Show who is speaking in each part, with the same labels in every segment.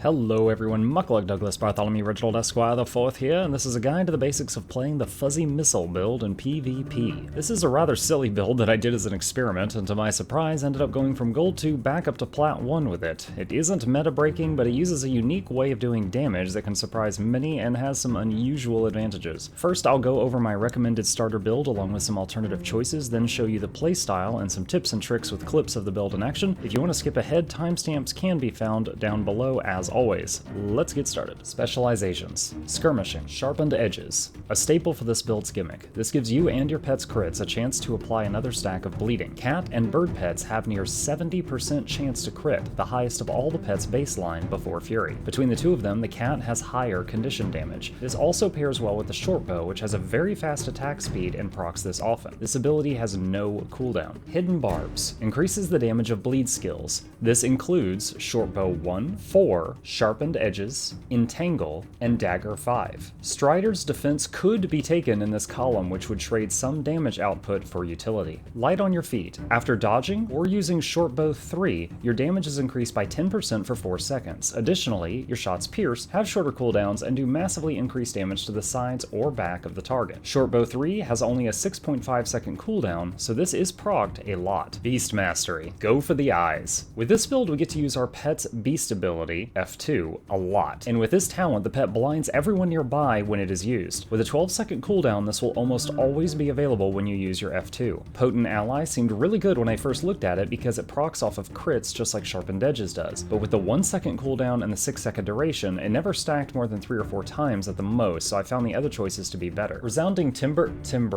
Speaker 1: Hello everyone, Muckluck Douglas Bartholomew Reginald Esquire the Fourth here, and this is a guide to the basics of playing the Fuzzy Missile build in PvP. This is a rather silly build that I did as an experiment, and to my surprise ended up going from Gold 2 back up to Plat 1 with it. It isn't meta-breaking, but it uses a unique way of doing damage that can surprise many and has some unusual advantages. First, I'll go over my recommended starter build along with some alternative choices, then show you the playstyle and some tips and tricks with clips of the build in action. If you want to skip ahead, timestamps can be found down below as always. Let's get started. Specializations. Skirmishing. Sharpened edges. A staple for this build's gimmick. This gives you and your pet's crits a chance to apply another stack of bleeding. Cat and bird pets have near 70% chance to crit, the highest of all the pets' baseline before Fury. Between the two of them, the cat has higher condition damage. This also pairs well with the short bow, which has a very fast attack speed and procs this often. This ability has no cooldown. Hidden barbs. Increases the damage of bleed skills. This includes short bow 1, 4, sharpened edges, entangle, and dagger 5. Strider's defense could be taken in this column, which would trade some damage output for utility. Light on your feet. After dodging or using short bow 3, your damage is increased by 10% for 4 seconds. Additionally, your shots pierce, have shorter cooldowns, and do massively increase damage to the sides or back of the target. Short bow 3 has only a 6.5 second cooldown, so this is procced a lot. Beast Mastery. Go for the eyes. With this build, we get to use our pet's beast ability, F2, a lot. And with this talent, the pet blinds everyone nearby when it is used. With a 12-second cooldown, this will almost always be available when you use your F2. Potent Ally seemed really good when I first looked at it because it procs off of crits just like Sharpened Edges does. But with the 1-second cooldown and the 6-second duration, it never stacked more than 3 or 4 times at the most, so I found the other choices to be better. Resounding Timbre? Oh,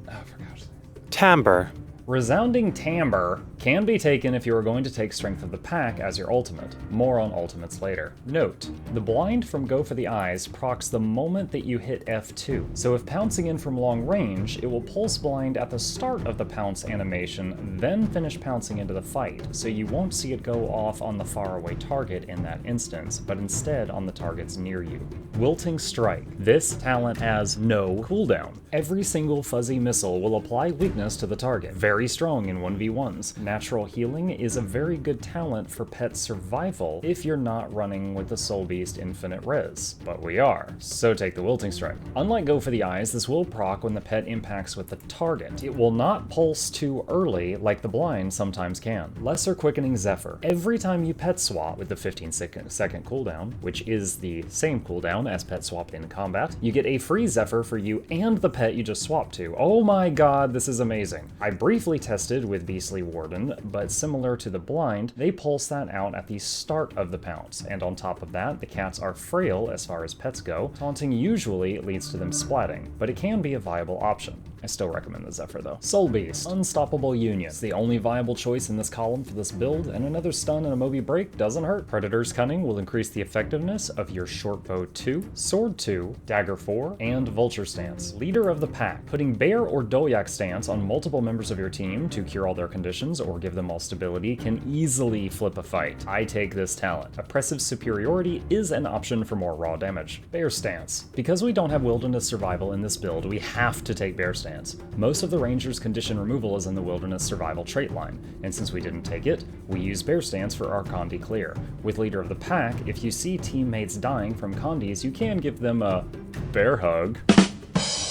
Speaker 1: I forgot.
Speaker 2: Timbre.
Speaker 1: Resounding Timbre can be taken if you are going to take Strength of the Pack as your ultimate. More on ultimates later. Note, the blind from Go for the Eyes procs the moment that you hit F2, so if pouncing in from long range, it will pulse blind at the start of the pounce animation, then finish pouncing into the fight, so you won't see it go off on the faraway target in that instance, but instead on the targets near you. Wilting Strike. This talent has no cooldown. Every single fuzzy missile will apply weakness to the target. Very strong in 1v1s. Natural Healing is a very good talent for pet survival if you're not running with the Soul Beast Infinite Res, but we are, so take the Wilting Strike. Unlike Go for the Eyes, this will proc when the pet impacts with the target. It will not pulse too early like the blind sometimes can. Lesser Quickening Zephyr. Every time you pet swap with the 15-second cooldown, which is the same cooldown as pet swap in combat, you get a free Zephyr for you and the pet you just swapped to. Oh my god, this is amazing. I briefly tested with Beastly Warden, but similar to the blind, they pulse that out at the start of the pounce, and on top of that, the cats are frail as far as pets go. Taunting usually leads to them splatting, but it can be a viable option. I still recommend the Zephyr though. Soul Beast. Unstoppable Union. It's the only viable choice in this column for this build, and another stun and a Moby break doesn't hurt. Predator's Cunning will increase the effectiveness of your short bow 2, sword 2, dagger 4, and vulture stance. Leader of the Pack. Putting bear or Dolyak stance on multiple members of your team to cure all their conditions or give them all stability can easily flip a fight. I take this talent. Oppressive Superiority is an option for more raw damage. Bear Stance. Because we don't have Wilderness Survival in this build, we have to take Bear Stance. Most of the Ranger's condition removal is in the Wilderness Survival trait line, and since we didn't take it, we use Bear Stance for our Condi clear. With Leader of the Pack, if you see teammates dying from Condis, you can give them a bear hug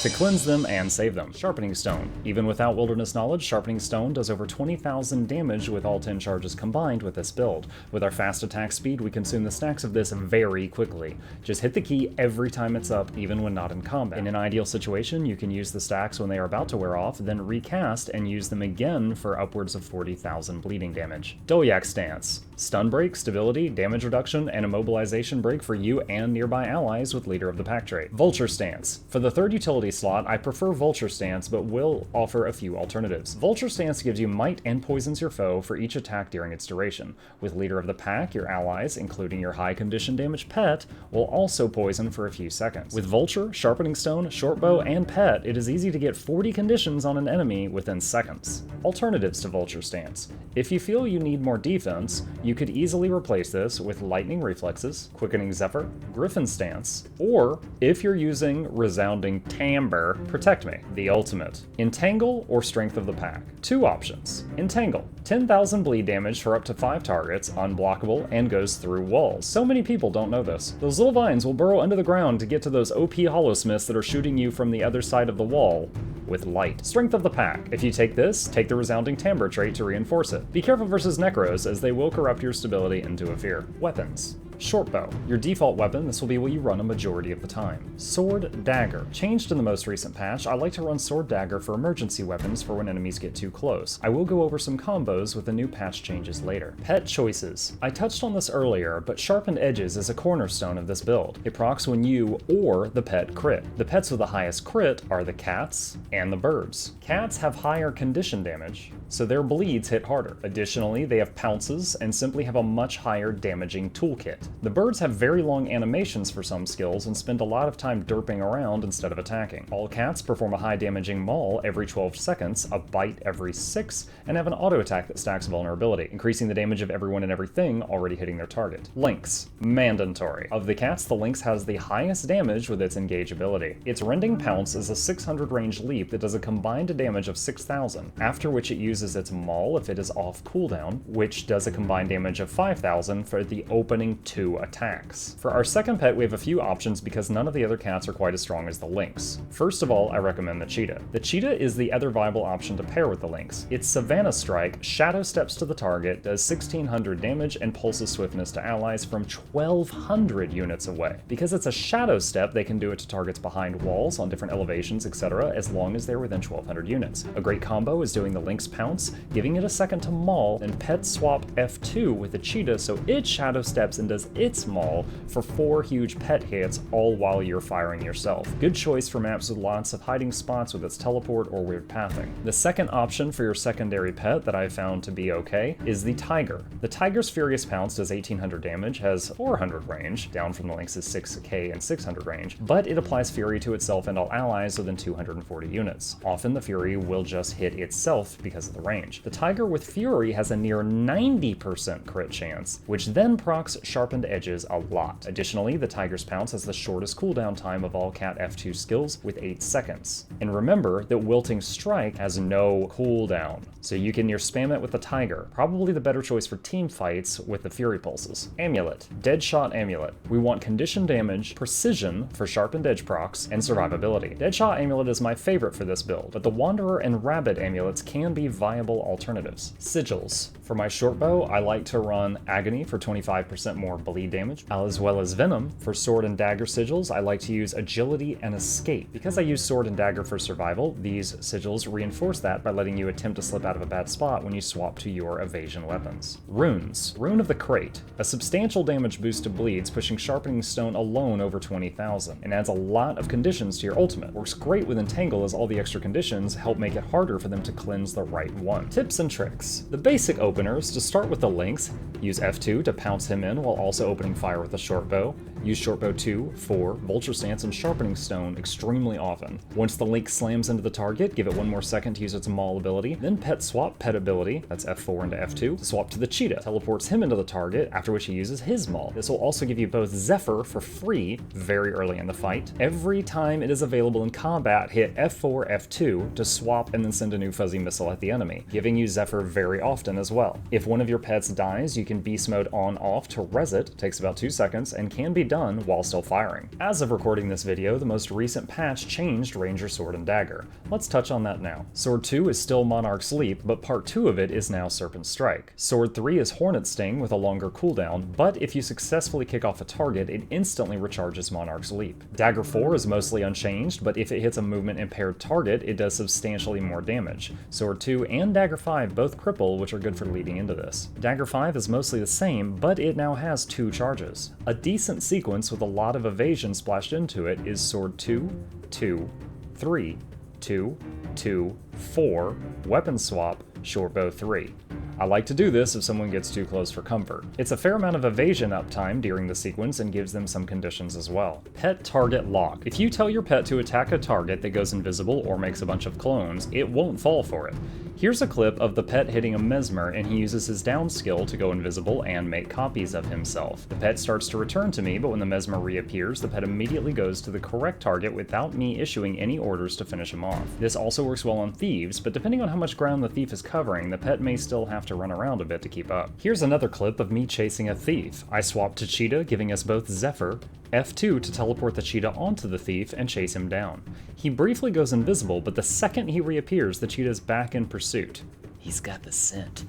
Speaker 1: to cleanse them and save them. Sharpening Stone. Even without Wilderness Knowledge, Sharpening Stone does over 20,000 damage with all 10 charges combined with this build. With our fast attack speed, we consume the stacks of this very quickly. Just hit the key every time it's up, even when not in combat. In an ideal situation, you can use the stacks when they are about to wear off, then recast and use them again for upwards of 40,000 bleeding damage. Dolyak Stance. Stun break, stability, damage reduction, and immobilization break for you and nearby allies with Leader of the Pack trait. Vulture Stance. For the third utility slot, I prefer Vulture Stance, but will offer a few alternatives. Vulture Stance gives you might and poisons your foe for each attack during its duration. With Leader of the Pack, your allies, including your high condition damage pet, will also poison for a few seconds. With Vulture, Sharpening Stone, Shortbow, and Pet, it is easy to get 40 conditions on an enemy within seconds. Alternatives to Vulture Stance. If you feel you need more defense, You could easily replace this with Lightning Reflexes, Quickening Zephyr, Griffin Stance, or, if you're using Resounding Timbre, Protect Me, the ultimate. Entangle or Strength of the Pack. Two options. Entangle. 10,000 bleed damage for up to 5 targets, unblockable, and goes through walls. So many people don't know this. Those little vines will burrow under the ground to get to those OP Hollowsmiths that are shooting you from the other side of the wall with light. Strength of the Pack. If you take this, take the Resounding Timbre trait to reinforce it. Be careful versus Necros, as they will corrupt your stability into a fear. Weapons. Short bow. Your default weapon, this will be what you run a majority of the time. Sword Dagger. Changed in the most recent patch, I like to run Sword Dagger for emergency weapons for when enemies get too close. I will go over some combos with the new patch changes later. Pet choices. I touched on this earlier, but Sharpened Edges is a cornerstone of this build. It procs when you or the pet crit. The pets with the highest crit are the cats and the birds. Cats have higher condition damage, so their bleeds hit harder. Additionally, they have pounces and simply have a much higher damaging toolkit. The birds have very long animations for some skills and spend a lot of time derping around instead of attacking. All cats perform a high damaging maul every 12 seconds, a bite every 6, and have an auto attack that stacks vulnerability, increasing the damage of everyone and everything already hitting their target. Lynx. Mandatory. Of the cats, the Lynx has the highest damage with its engage ability. Its Rending Pounce is a 600 range leap that does a combined damage of 6,000, after which it uses its maul if it is off cooldown, which does a combined damage of 5,000 for the opening 2 attacks. For our second pet, we have a few options because none of the other cats are quite as strong as the Lynx. First of all, I recommend the Cheetah. The Cheetah is the other viable option to pair with the Lynx. Its Savannah Strike shadow steps to the target, does 1,600 damage, and pulses swiftness to allies from 1,200 units away. Because it's a shadow step, they can do it to targets behind walls, on different elevations, etc., as long as they're within 1,200 units. A great combo is doing the Lynx Pounce, giving it a second to maul, and pet swap F2 with the Cheetah so it shadow steps and does its maul for 4 huge pet hits, all while you're firing yourself. Good choice for maps with lots of hiding spots with its teleport or weird pathing. The second option for your secondary pet that I found to be okay is the Tiger. The Tiger's Furious Pounce does 1,800 damage, has 400 range, down from the Lynx's 6k and 600 range, but it applies Fury to itself and all allies within 240 units. Often the Fury will just hit itself because of the range. The Tiger with Fury has a near 90% crit chance, which then procs Sharpened Edges a lot. Additionally, the Tiger's Pounce has the shortest cooldown time of all Cat F2 skills with 8 seconds. And remember that Wilting Strike has no cooldown, so you can near spam it with the Tiger. Probably the better choice for team fights with the Fury Pulses. Amulet. Deadshot Amulet. We want condition damage, precision for Sharpened Edge procs, and survivability. Deadshot Amulet is my favorite for this build, but the Wanderer and Rabbit amulets can be viable alternatives. Sigils. For my short bow, I like to run Agony for 25% more bleed damage, as well as Venom. For Sword and Dagger sigils, I like to use Agility and Escape. Because I use Sword and Dagger for survival, these sigils reinforce that by letting you attempt to slip out of a bad spot when you swap to your evasion weapons. Runes. Rune of the Crate. A substantial damage boost to bleeds, pushing Sharpening Stone alone over 20,000, and adds a lot of conditions to your ultimate. Works great with Entangle as all the extra conditions help make it harder for them to cleanse the right one. Tips and tricks. The basic openers, to start with the Lynx, use F2 to pounce him in while also opening fire with a short bow. Use short bow 2, 4, Vulture Stance, and Sharpening Stone extremely often. Once the Lynx slams into the target, give it 1 more second to use its maul ability, then pet swap pet ability, that's F4 into F2, to swap to the Cheetah. Teleports him into the target, after which he uses his maul. This will also give you both Zephyr for free very early in the fight. Every time it is available in combat, hit F4, F2 to swap and then send a new fuzzy missile at the enemy, giving you Zephyr very often as well. If one of your pets dies, you can beast mode on-off to res it, takes about 2 seconds, and can be done while still firing. As of recording this video, the most recent patch changed Ranger Sword and Dagger. Let's touch on that now. Sword 2 is still Monarch's Leap, but part 2 of it is now Serpent Strike. Sword 3 is Hornet Sting with a longer cooldown, but if you successfully kick off a target, it instantly recharges Monarch's Leap. Dagger 4 is mostly unchanged, but if it hits a movement impaired target, it does substantially more damage. Sword 2 and Dagger 5 both cripple, which are good for leading into this. Dagger 5 is mostly the same, but it now has 2 charges. A decent sequence with a lot of evasion splashed into it is Sword 2, 2, 3, 2, 2, 4, Weapon Swap, Short Bow 3. I like to do this if someone gets too close for comfort. It's a fair amount of evasion uptime during the sequence and gives them some conditions as well. Pet target lock. If you tell your pet to attack a target that goes invisible or makes a bunch of clones, it won't fall for it. Here's a clip of the pet hitting a mesmer, and he uses his down skill to go invisible and make copies of himself. The pet starts to return to me, but when the mesmer reappears, the pet immediately goes to the correct target without me issuing any orders to finish him off. This also works well on thieves, but depending on how much ground the thief is covering, the pet may still have to run around a bit to keep up. Here's another clip of me chasing a thief. I swapped to Cheetah, giving us both Zephyr, F2 to teleport the cheetah onto the thief and chase him down. He briefly goes invisible, but the second he reappears, the cheetah's back in pursuit. He's got the scent.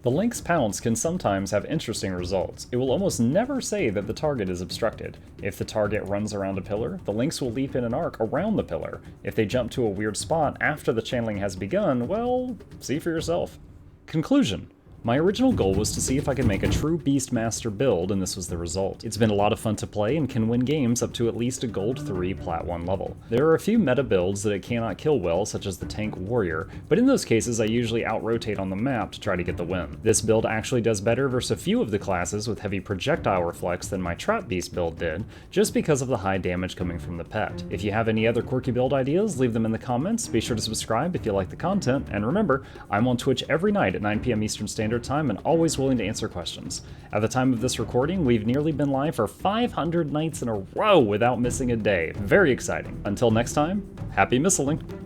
Speaker 1: The Lynx Pounce can sometimes have interesting results. It will almost never say that the target is obstructed. If the target runs around a pillar, the Lynx will leap in an arc around the pillar. If they jump to a weird spot after the channeling has begun, well, see for yourself. Conclusion. My original goal was to see if I could make a true Beastmaster build, and this was the result. It's been a lot of fun to play and can win games up to at least a Gold 3 Plat 1 level. There are a few meta builds that it cannot kill well, such as the Tank Warrior, but in those cases I usually out-rotate on the map to try to get the win. This build actually does better versus a few of the classes with heavy projectile reflex than my Trap Beast build did, just because of the high damage coming from the pet. If you have any other quirky build ideas, leave them in the comments, be sure to subscribe if you like the content, and remember, I'm on Twitch every night at 9 PM Eastern Standard Time and always willing to answer questions. At the time of this recording, we've nearly been live for 500 nights in a row without missing a day. Very exciting. Until next time, happy missiling!